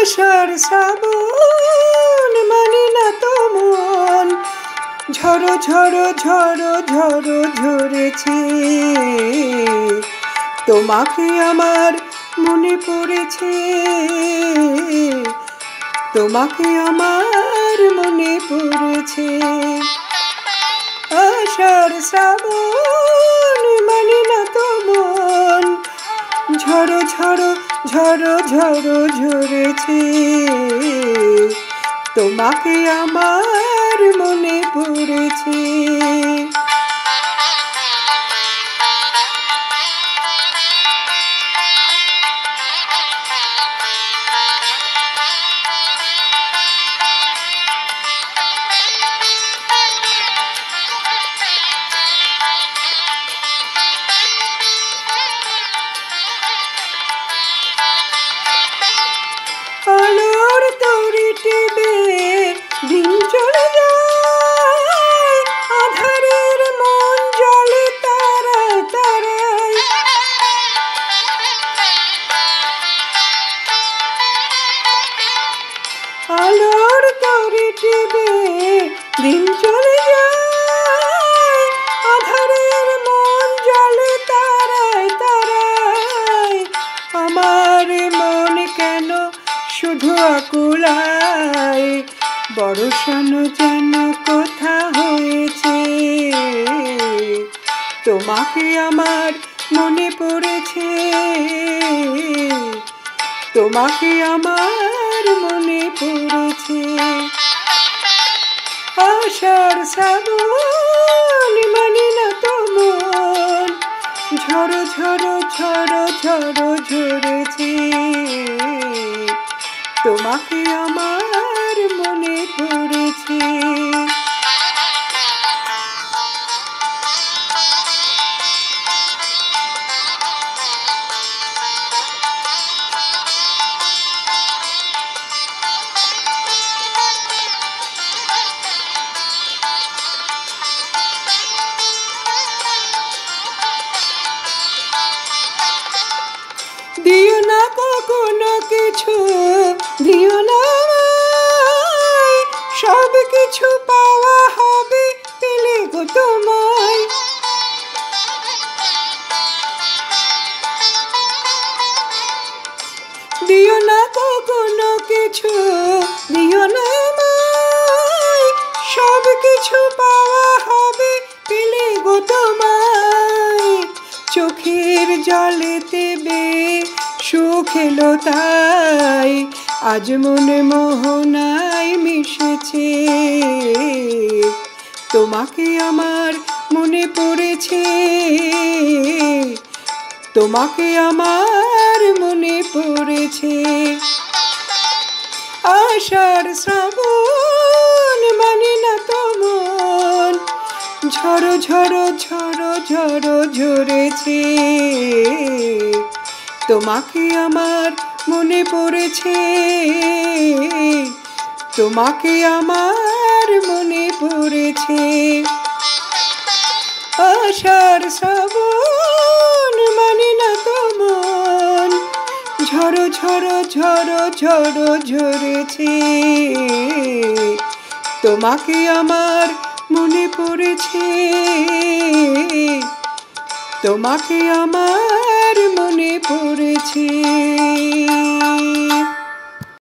আষাঢ় শ্রাবণ মানি না তো মন, ঝড়ো ঝড়ো ঝড়ো ঝড়ো ঝরেছে। তোমাকে আমার মনে পড়েছে, তোমাকে আমার মনে পড়েছে। আষাঢ় শ্রাবণ মানি না তো মন, ঝড়ো ঝড়ো ঝড়ো ঝড়ো ঝরেছে। তোমাকে আমার মনে পড়েছে। আলোর তরি টিপে দিন চলে যায়, আধারের মন জলে তারায় তারায়। আলোর তরি টিপে দিন চলে যায়, আধারের মন জলে তারায় তারায়। আমার মন কেন শুধু আকুলায়, বড়সন যেন কোথা হয়েছে। তোমাকে আমার মনে পড়েছে, তোমাকে আমার মনে পড়েছে। আষাঢ় শ্রাবণ মানি না তো মন, ঝড়ো ঝড়ো ঝড়ো ঝড়ো ঝরেছে। তোমাকে আমার মনে পড়েছে। দিও না কখনো কিছু, দিও না আমায়, সব কিছু পাওয়া হবে পেলে গো তোমায়। দিও না কখনো কিছু, দিও না আমায়, সব কিছু পাওয়া হবে পেলে গো তোমায়। চোখের জলেতে বে সুখ এলো তাই, আজ মনে মোহনায় মিশেছে। তোমাকে আমার মনে পড়েছে, তোমাকে আমার মনে পড়েছে। আষাঢ় শ্রাবণ মানি না তো মন, ঝড়ো ঝড়ো ঝড়ো ঝড়ো ঝরেছে। তোমাকে আমার মনে পড়েছে, তোমাকে আমার মনে পড়েছে। আষাঢ় শ্রাবণ মানি না তো মন, ঝড়ো ঝড়ো ঝড়ো ঝড়ো ঝরেছে। তোমাকে আমার মনে পড়েছে, তোমাকে আমার মনে পড়েছে।